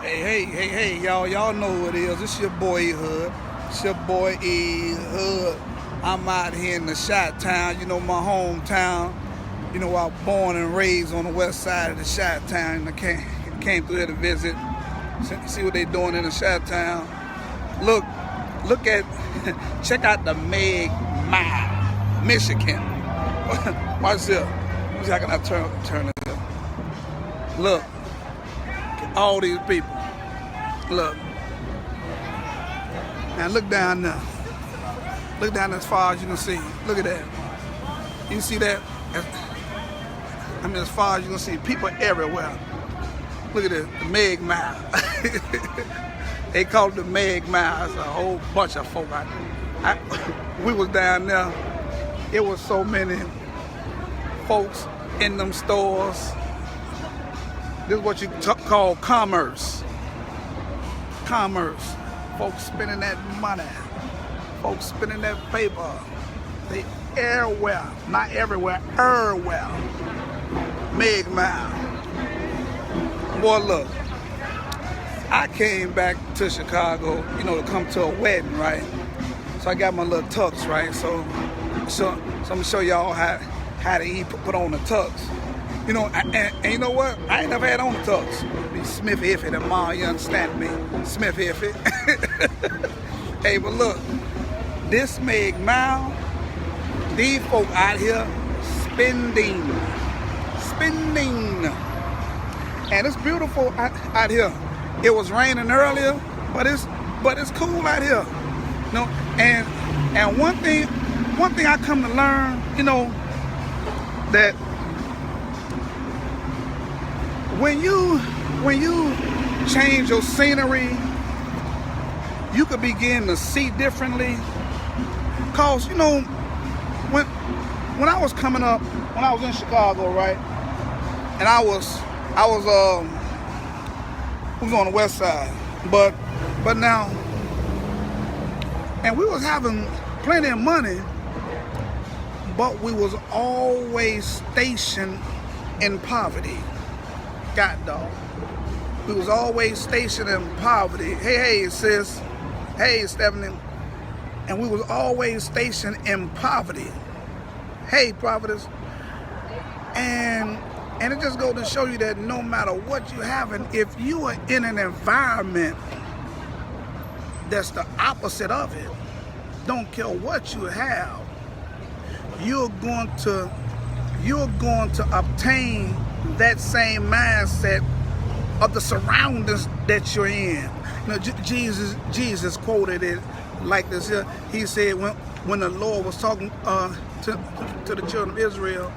Hey, y'all know who it is. It's your boy E Hood. It's your boy E Hood. I'm out here in the Shot Town, my hometown. I was born and raised on the west side of the Shot Town, and I came through here to visit, see what they doing in the Shot Town. Look at, check out the Meg Mile, Michigan. Watch this. Let me see how can I turn it up. Look, all these people. Look. Now look down there. Look down as far as you can see. Look at that. You see that? As far as you can see, people everywhere. Look at this, the Meg Mile. They call it the Meg Mile. It's a whole bunch of folk out there. We was down there. It was so many folks in them stores. This is what you call commerce. Commerce. Folks spending that money. Folks spending that paper. They everywhere. Not everywhere, everywhere. Meg Mile. Boy, look. I came back to Chicago, to come to a wedding, right? So I got my little tux, right? So I'm gonna show y'all how to eat, put on the tux. And you know what? I ain't never had on the tux. Be Smith Iffy, and Ma, you understand me? Smith Iffy. Hey, but look, this Meg Mile, these folk out here spending. And it's beautiful out here. It was raining earlier, but it's cool out here. And one thing I come to learn, that when you change your scenery, you could begin to see differently. Cause when I was coming up, when I was in Chicago, right, and I was on the west side, but now, and we was having plenty of money, but we was always stationed in poverty. Goddard. We was always stationed in poverty. Hey, sis. Hey, Stephanie. And we was always stationed in poverty. Hey, prophetess. And it just goes to show you that no matter what you have, and if you are in an environment that's the opposite of it, don't care what you have, you're going to obtain that same mindset of the surroundings that you're in. Jesus quoted it like this here. He said when the Lord was talking to the children of Israel,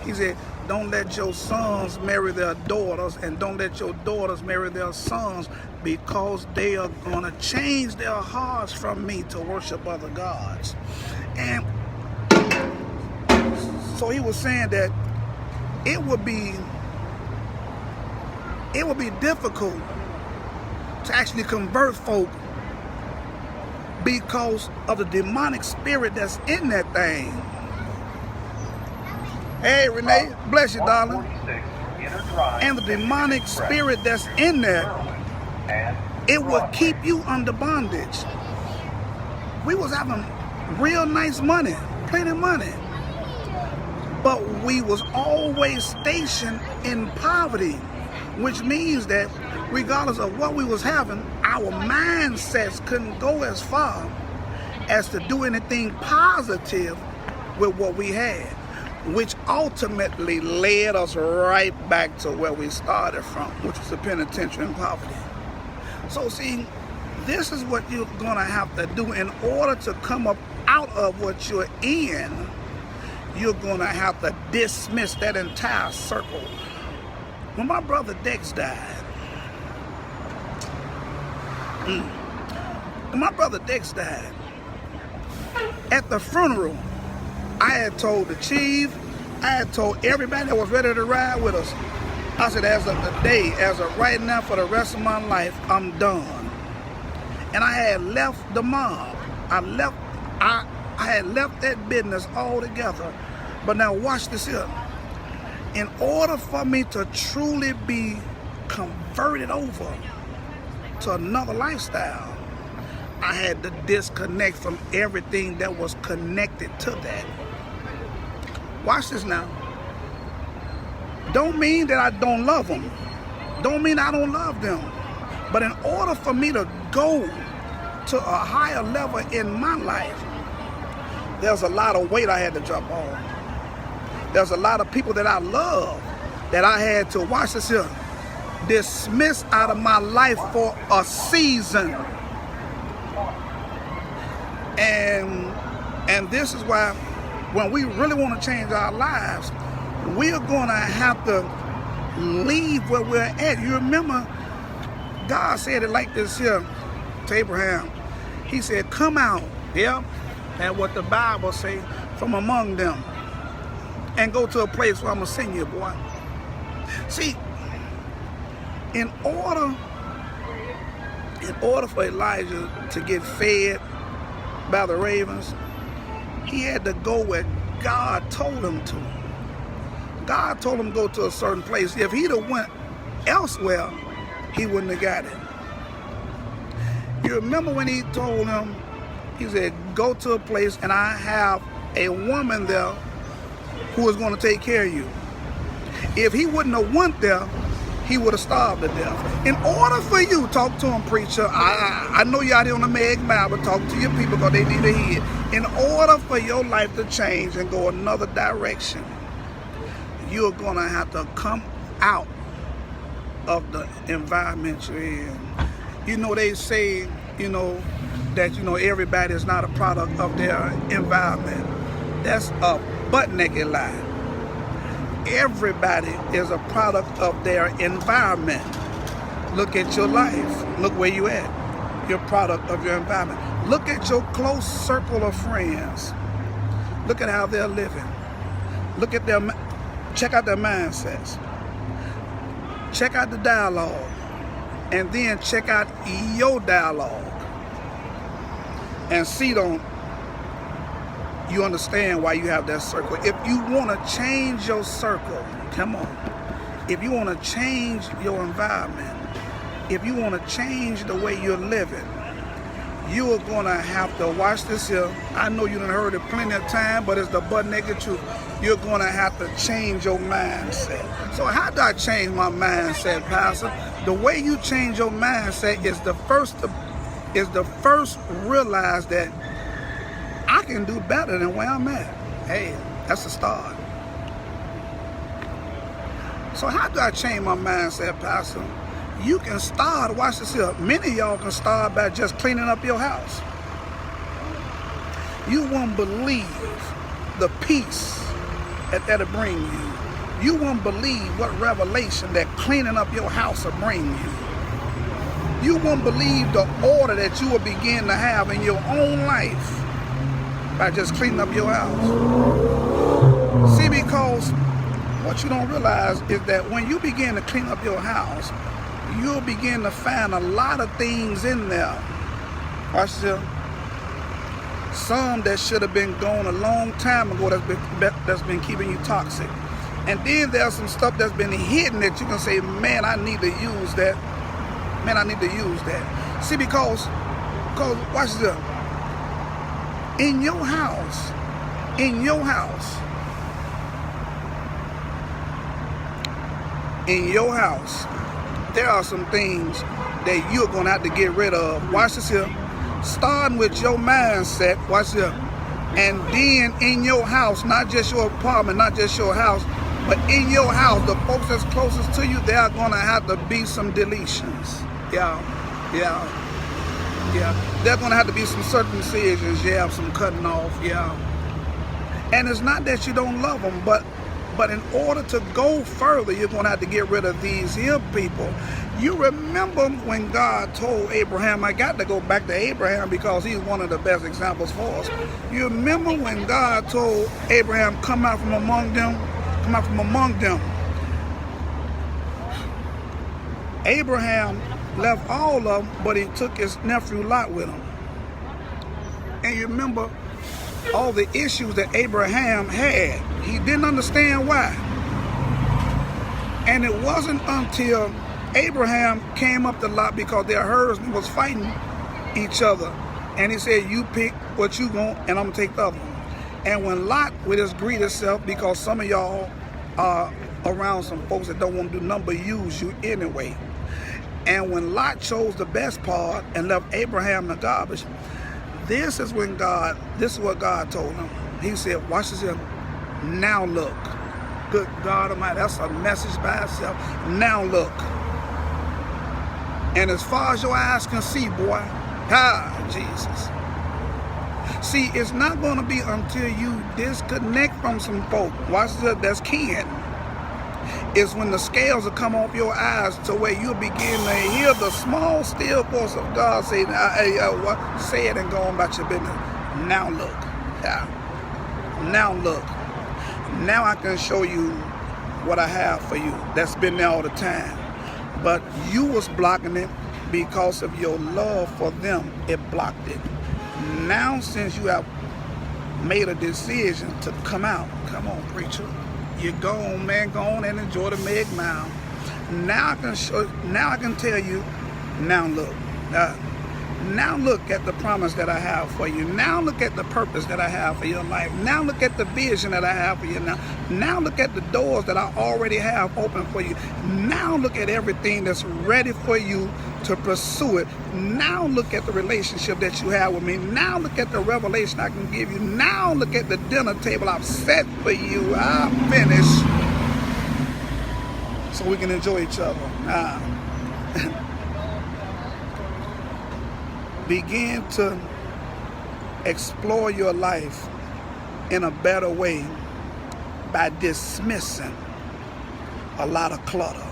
he said, don't let your sons marry their daughters, and don't let your daughters marry their sons, because they are going to change their hearts from me to worship other gods. And so he was saying that it would be difficult to actually convert folk because of the demonic spirit that's in that thing. Hey, Renee, bless you, darling. And the demonic spirit that's in there, it will keep you under bondage. We was having real nice money, plenty of money, but we was always stationed in poverty, which means that regardless of what we was having, our mindsets couldn't go as far as to do anything positive with what we had, which ultimately led us right back to where we started from, which was the penitentiary and poverty. So see, this is what you're gonna have to do in order to come up out of what you're in. You're gonna have to dismiss that entire circle. When my brother Dex died, at the funeral, I had told the chief, I had told everybody that was ready to ride with us, I said, as of today, as of right now, for the rest of my life, I'm done. And I had left the mob. I had left that business altogether. But now watch this here. In order for me to truly be converted over to another lifestyle, I had to disconnect from everything that was connected to that. Watch this now. Don't mean that I don't love them. Don't mean I don't love them. But in order for me to go to a higher level in my life, there's a lot of weight I had to drop on. There's a lot of people that I love that I had to, watch this here, dismiss out of my life for a season. And this is why when we really want to change our lives, we're going to have to leave where we're at. You remember God said it like this here to Abraham. He said, come out, yeah, and what the Bible say, from among them, and go to a place where I'm going to send you, boy. See, in order for Elijah to get fed by the ravens, he had to go where God told him to. God told him to go to a certain place. If he'd have went elsewhere, he wouldn't have got it. You remember when he told him, he said, go to a place and I have a woman there who is going to take care of you. If he wouldn't have went there, he would have starved to death. In order for you, talk to him, preacher. I know you out here on the Meg Mile, but talk to your people because they need to hear it. In order for your life to change and go another direction, you're going to have to come out of the environment you're in. You know, they say, that, everybody is not a product of their environment. That's a butt-naked lie. Everybody is a product of their environment. Look at your life. Look where you at. You're a product of your environment. Look at your close circle of friends. Look at how they're living. Look at them. Check out their mindsets. Check out the dialogue. And then check out your dialogue. And see, don't you understand why you have that circle. If you want to change your circle, come on. If you want to change your environment, if you want to change the way you're living, you are going to have to, watch this here. I know you done heard it plenty of time, but it's the butt-naked truth. You're going to have to change your mindset. So how do I change my mindset, Pastor? The way you change your mindset is the first realize that I can do better than where I'm at. Hey, that's a start. So how do I change my mindset, Pastor? You can start, watch this here. Many of y'all can start by just cleaning up your house. You won't believe the peace that'll bring you. You won't believe what revelation that cleaning up your house will bring you. You won't believe the order that you will begin to have in your own life by just cleaning up your house. See, because what you don't realize is that when you begin to clean up your house, you'll begin to find a lot of things in there. Watch this. Some that should have been gone a long time ago that's been keeping you toxic. And then there's some stuff that's been hidden that you can say, man, I need to use that. Man, I need to use that. See, because watch this. In your house, there are some things that you're going to have to get rid of. Watch this here. Starting with your mindset, watch this. And then in your house, not just your apartment, not just your house, but in your house, the folks that's closest to you, there are going to have to be some deletions. Yeah. There's going to have to be some circumcisions, some cutting off, And it's not that you don't love them, but in order to go further, you're going to have to get rid of these here people. You remember when God told Abraham, I got to go back to Abraham because he's one of the best examples for us. You remember when God told Abraham, come out from among them? Abraham left all of them, but he took his nephew Lot with him. And you remember all the issues that Abraham had. He didn't understand why. And it wasn't until Abraham came up to Lot because their herdsmen was fighting each other. And he said, you pick what you want, and I'm going to take the other one. And when Lot, with his greedy self, because some of y'all are around some folks that don't want to do nothing but use you anyway. And when Lot chose the best part and left Abraham the garbage, this is what God told him. He said, watch this here. Now look. Good God Almighty, that's a message by itself. Now look. And as far as your eyes can see, boy, Jesus. See, it's not going to be until you disconnect from some folk, watch this, that's kin. It's when the scales will come off your eyes to where you'll begin to hear the small, still voice of God say, what? Say it and go on about your business. Now look. Now look. Now I can show you what I have for you. That's been there all the time. But you was blocking it because of your love for them. It blocked it. Now, since you have made a decision to come out, come on, preacher. You go on, man, go on and enjoy the Meg Mile. Now I can tell you, now look. Now look at the promise that I have for you. Now look at the purpose that I have for your life. Now look at the vision that I have for you. Now look at the doors that I already have open for you. Now look at everything that's ready for you to pursue it. Now look at the relationship that you have with me. Now look at the revelation I can give you. Now look at the dinner table I've set for you. I'll finish so we can enjoy each other. Begin to explore your life in a better way by dismissing a lot of clutter.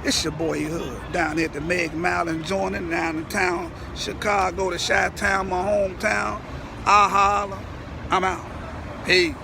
It's your boy Hood down here at the Meg Mile, enjoying it down in town, Chicago, the Chi-Town, my hometown. I holler. I'm out. Peace.